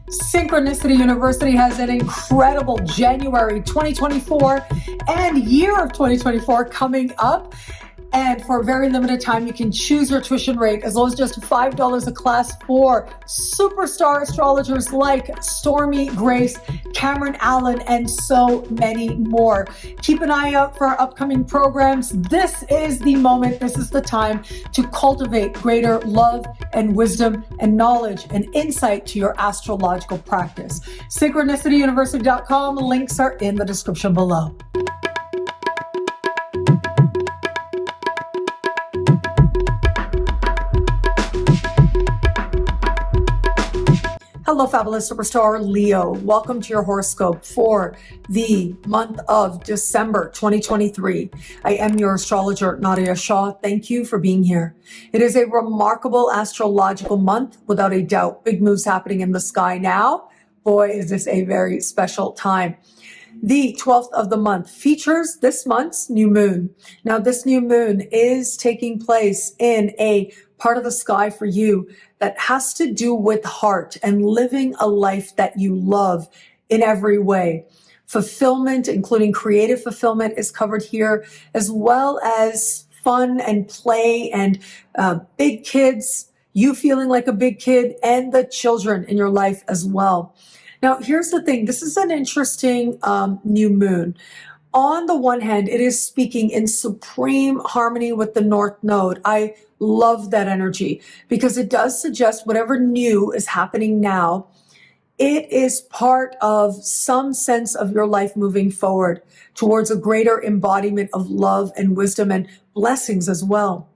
Synchronicity University has an incredible January 2024 and year of 2024 coming up. And for a very limited time, you can choose your tuition rate as low as just $5 a class for superstar astrologers like Stormy, Grace, Cameron Allen, and so many more. Keep an eye out for our upcoming programs. This is the moment, this is the time to cultivate greater love and wisdom and knowledge and insight to your astrological practice. SynchronicityUniversity.com, links are in the description below. Hello, fabulous superstar Leo. Welcome to your horoscope for the month of December 2023. I am your astrologer, Nadiya Shah. Thank you for being here. It is a remarkable astrological month, without a doubt. Big moves happening in the sky now. Boy, is this a very special time. The 12th of the month features this month's new moon. Now, this new moon is taking place in a part of the sky for you that has to do with heart and living a life that you love in every way. Fulfillment, including creative fulfillment, is covered here, as well as fun and play and big kids, you feeling like a big kid, and the children in your life as well. Now, here's the thing. This is an interesting new moon. On the one hand, it is speaking in supreme harmony with the North Node. I love that energy because it does suggest whatever new is happening now, it is part of some sense of your life moving forward towards a greater embodiment of love and wisdom and blessings as well.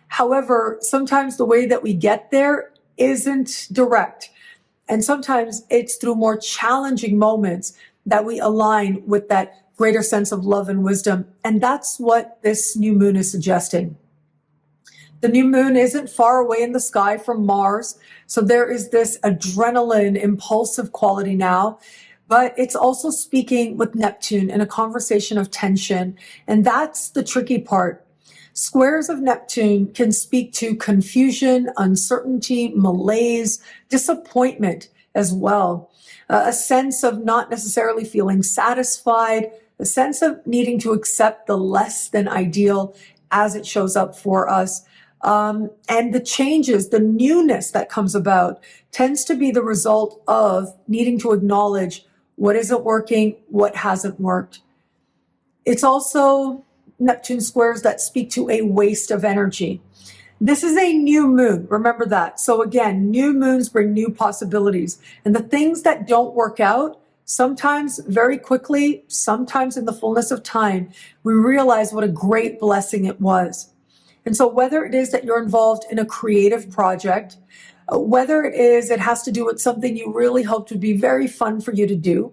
However, sometimes the way that we get there isn't direct. And sometimes it's through more challenging moments that we align with that greater sense of love and wisdom. And that's what this new moon is suggesting. The new moon isn't far away in the sky from Mars. So there is this adrenaline, impulsive quality now. But it's also speaking with Neptune in a conversation of tension. And that's the tricky part. Squares of Neptune can speak to confusion, uncertainty, malaise, disappointment as well. A sense of not necessarily feeling satisfied, a sense of needing to accept the less than ideal as it shows up for us. And the changes, the newness that comes about tends to be the result of needing to acknowledge what isn't working, what hasn't worked. It's also Neptune squares that speak to a waste of energy. This is a new moon. Remember that. So again, new moons bring new possibilities. And the things that don't work out, sometimes very quickly, sometimes in the fullness of time, we realize what a great blessing it was. And so whether it is that you're involved in a creative project, whether it has to do with something you really hoped would be very fun for you to do,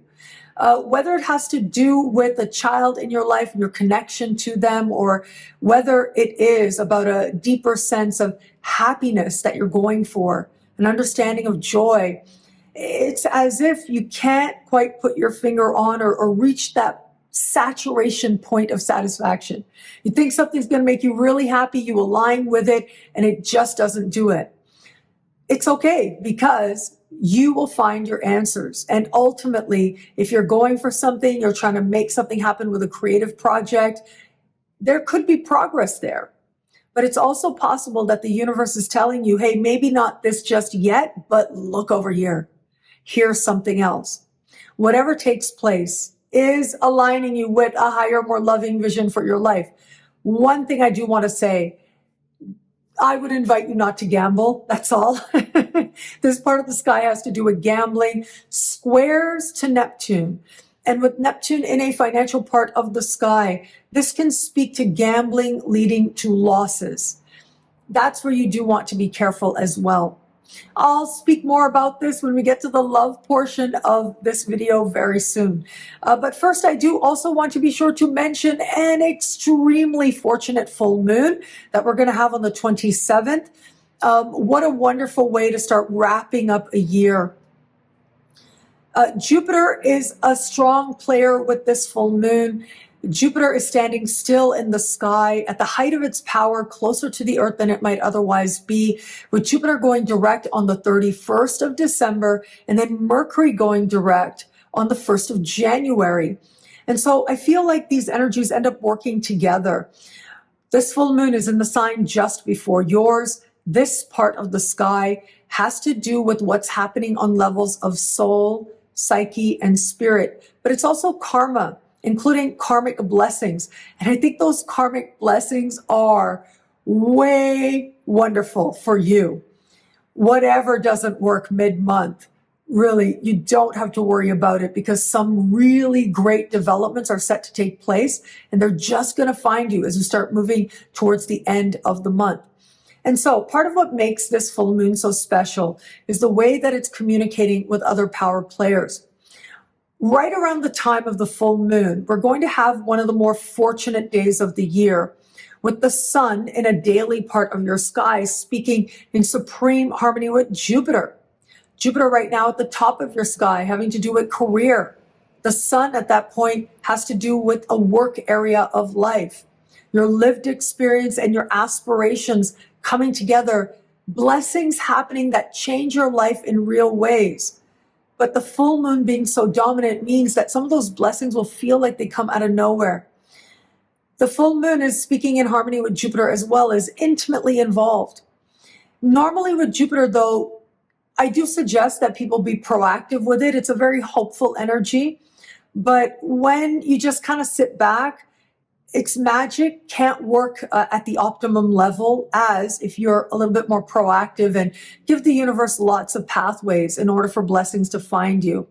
whether it has to do with a child in your life and your connection to them, or whether it is about a deeper sense of happiness that you're going for, an understanding of joy, it's as if you can't quite put your finger on or reach that saturation point of satisfaction. You think something's going to make you really happy, you align with it, and it just doesn't do it. It's okay, because you will find your answers. And ultimately, if you're going for something, you're trying to make something happen with a creative project, there could be progress there. But it's also possible that the universe is telling you, hey, maybe not this just yet, but look over here. Here's something else. Whatever takes place is aligning you with a higher, more loving vision for your life. One thing I do want to say, I would invite you not to gamble. That's all. This part of the sky has to do with gambling. Squares to Neptune. And with Neptune in a financial part of the sky, this can speak to gambling leading to losses. That's where you do want to be careful as well. I'll speak more about this when we get to the love portion of this video very soon. But first, I do also want to be sure to mention an extremely fortunate full moon that we're going to have on the 27th. What a wonderful way to start wrapping up a year. Jupiter is a strong player with this full moon. Jupiter is standing still in the sky at the height of its power, closer to the Earth than it might otherwise be, with Jupiter going direct on the 31st of December, and then Mercury going direct on the 1st of January. And so I feel like these energies end up working together. This full moon is in the sign just before yours. This part of the sky has to do with what's happening on levels of soul, psyche, and spirit. But it's also karma, including karmic blessings. And I think those karmic blessings are way wonderful for you. Whatever doesn't work mid-month, really, you don't have to worry about it, because some really great developments are set to take place, and they're just going to find you as you start moving towards the end of the month. And so part of what makes this full moon so special is the way that it's communicating with other power players. Right around the time of the full moon, we're going to have one of the more fortunate days of the year, with the sun in a daily part of your sky speaking in supreme harmony with Jupiter. Jupiter right now at the top of your sky, having to do with career. The sun at that point has to do with a work area of life. Your lived experience and your aspirations coming together, blessings happening that change your life in real ways. But the full moon being so dominant means that some of those blessings will feel like they come out of nowhere. The full moon is speaking in harmony with Jupiter as well, as intimately involved. Normally with Jupiter, though, I do suggest that people be proactive with it. It's a very hopeful energy. But when you just kind of sit back, its magic can't work at the optimum level as if you're a little bit more proactive and give the universe lots of pathways in order for blessings to find you.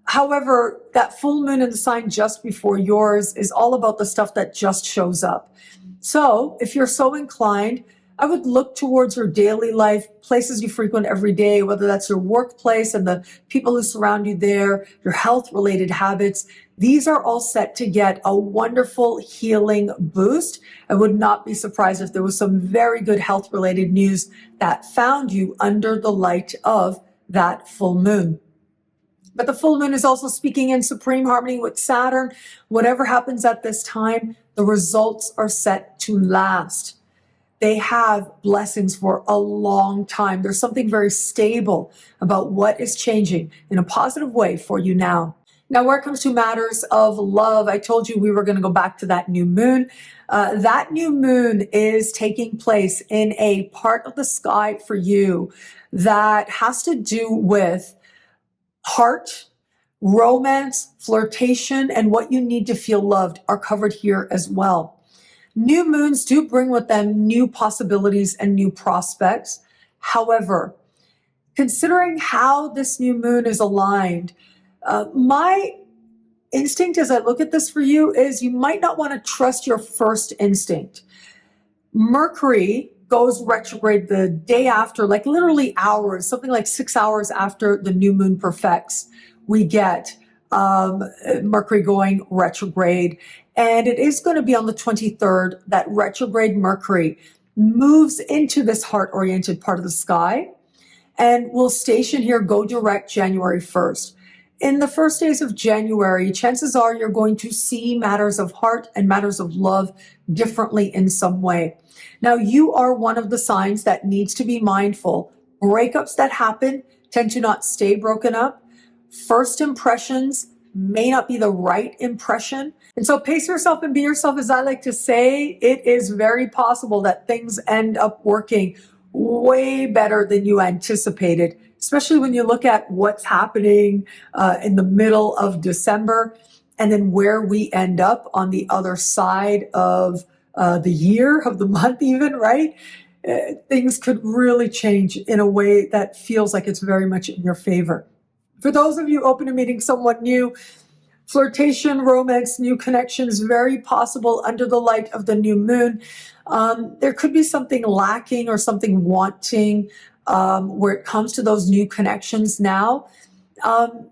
However, that full moon in the sign just before yours is all about the stuff that just shows up. So if you're so inclined, I would look towards your daily life, places you frequent every day, whether that's your workplace and the people who surround you there, your health-related habits. These are all set to get a wonderful healing boost. I would not be surprised if there was some very good health-related news that found you under the light of that full moon. But the full moon is also speaking in supreme harmony with Saturn. Whatever happens at this time, the results are set to last. They have blessings for a long time. There's something very stable about what is changing in a positive way for you now. Now, where it comes to matters of love, I told you we were going to go back to that new moon. That new moon is taking place in a part of the sky for you that has to do with heart, romance, flirtation, and what you need to feel loved are covered here as well. New moons do bring with them new possibilities and new prospects. However, considering how this new moon is aligned, my instinct as I look at this for you is you might not want to trust your first instinct. Mercury goes retrograde the day after, like literally hours, something like 6 hours after the new moon perfects, we get Mercury going retrograde. And it is going to be on the 23rd that retrograde Mercury moves into this heart-oriented part of the sky and will station here, go direct January 1st. In the first days of January, chances are you're going to see matters of heart and matters of love differently in some way. Now, you are one of the signs that needs to be mindful. Breakups that happen tend to not stay broken up. First impressions may not be the right impression. And so pace yourself and be yourself, as I like to say. It is very possible that things end up working way better than you anticipated, especially when you look at what's happening in the middle of December and then where we end up on the other side of the year, of the month even, right? Things could really change in a way that feels like it's very much in your favor. For those of you open to meeting someone new, flirtation, romance, new connections, very possible under the light of the new moon. There could be something lacking or something wanting where it comes to those new connections now.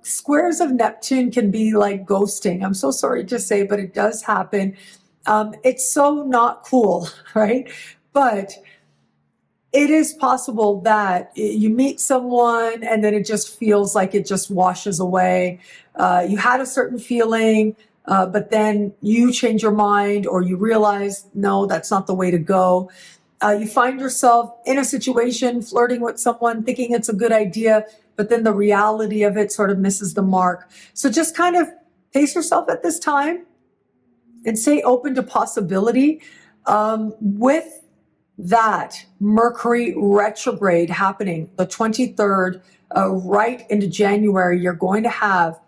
Squares of Neptune can be like ghosting. I'm so sorry to say, but it does happen. It's so not cool, right? But it is possible that you meet someone and then it just feels like it just washes away. You had a certain feeling, but then you change your mind or you realize, no, that's not the way to go. You find yourself in a situation flirting with someone, thinking it's a good idea, but then the reality of it sort of misses the mark. So just kind of pace yourself at this time and stay open to possibility. With that Mercury retrograde happening the 23rd, right into January, you're going to have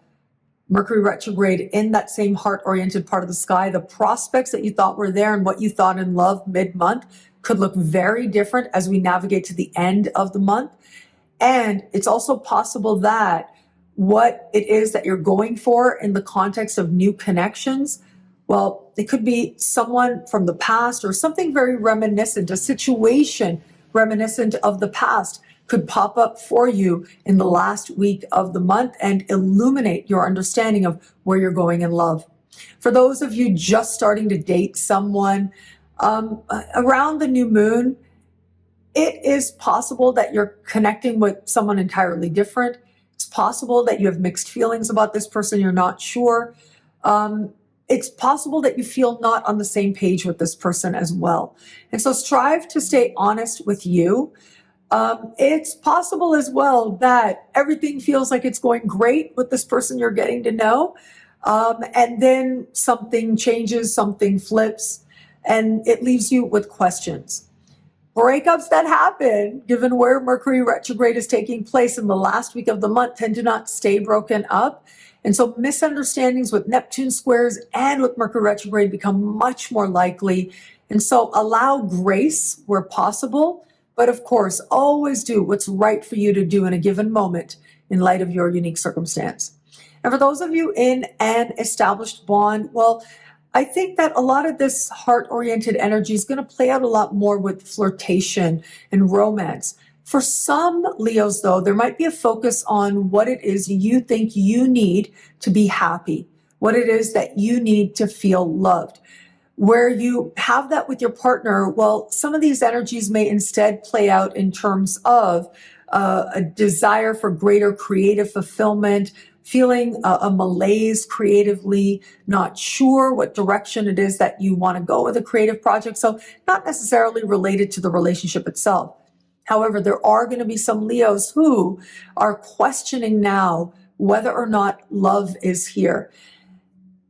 Mercury retrograde in that same heart-oriented part of the sky. The prospects that you thought were there and what you thought in love mid-month could look very different as we navigate to the end of the month. And it's also possible that what it is that you're going for in the context of new connections, well, it could be someone from the past or something very reminiscent, a situation reminiscent of the past could pop up for you in the last week of the month and illuminate your understanding of where you're going in love. For those of you just starting to date someone, around the new moon, it is possible that you're connecting with someone entirely different. It's possible that you have mixed feelings about this person, you're not sure. It's possible that you feel not on the same page with this person as well. And so strive to stay honest with you. It's possible as well that everything feels like it's going great with this person you're getting to know. And then something changes, something flips, and it leaves you with questions. Breakups that happen, given where Mercury retrograde is taking place in the last week of the month, tend to not stay broken up. And so misunderstandings with Neptune squares and with Mercury retrograde become much more likely. And so allow grace where possible, but of course, always do what's right for you to do in a given moment in light of your unique circumstance. And for those of you in an established bond, well, I think that a lot of this heart-oriented energy is going to play out a lot more with flirtation and romance. For some Leos, though, there might be a focus on what it is you think you need to be happy, what it is that you need to feel loved. Where you have that with your partner, well, some of these energies may instead play out in terms of a desire for greater creative fulfillment, feeling a malaise creatively, not sure what direction it is that you want to go with a creative project. So not necessarily related to the relationship itself. However, there are going to be some Leos who are questioning now whether or not love is here.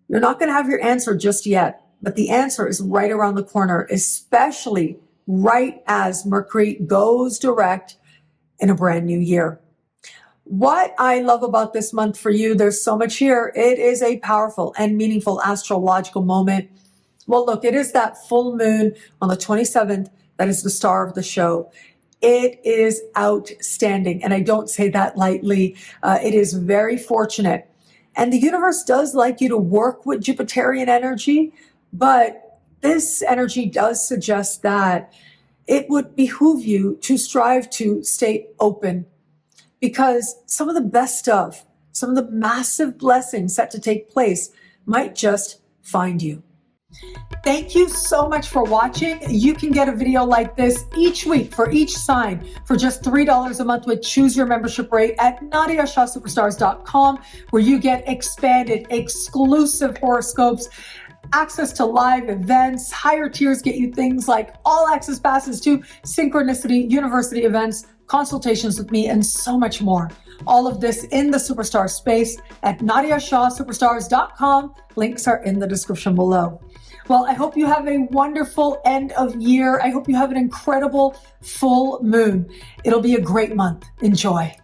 You're not going to have your answer just yet, but the answer is right around the corner, especially right as Mercury goes direct in a brand new year. What I love about this month for you, there's so much here. It is a powerful and meaningful astrological moment. Well, look, it is that full moon on the 27th that is the star of the show. It is outstanding, and I don't say that lightly. It is very fortunate. And the universe does like you to work with Jupiterian energy, but this energy does suggest that it would behoove you to strive to stay open, because some of the best stuff, some of the massive blessings set to take place might just find you. Thank you so much for watching. You can get a video like this each week for each sign for just $3 a month with Choose Your Membership rate at NadiyaShahSuperstars.com, where you get expanded, exclusive horoscopes, access to live events. Higher tiers get you things like all access passes to Synchronicity, university events, consultations with me, and so much more. All of this in the Superstar space at NadiyaShahSuperstars.com. Links are in the description below. Well, I hope you have a wonderful end of year. I hope you have an incredible full moon. It'll be a great month. Enjoy.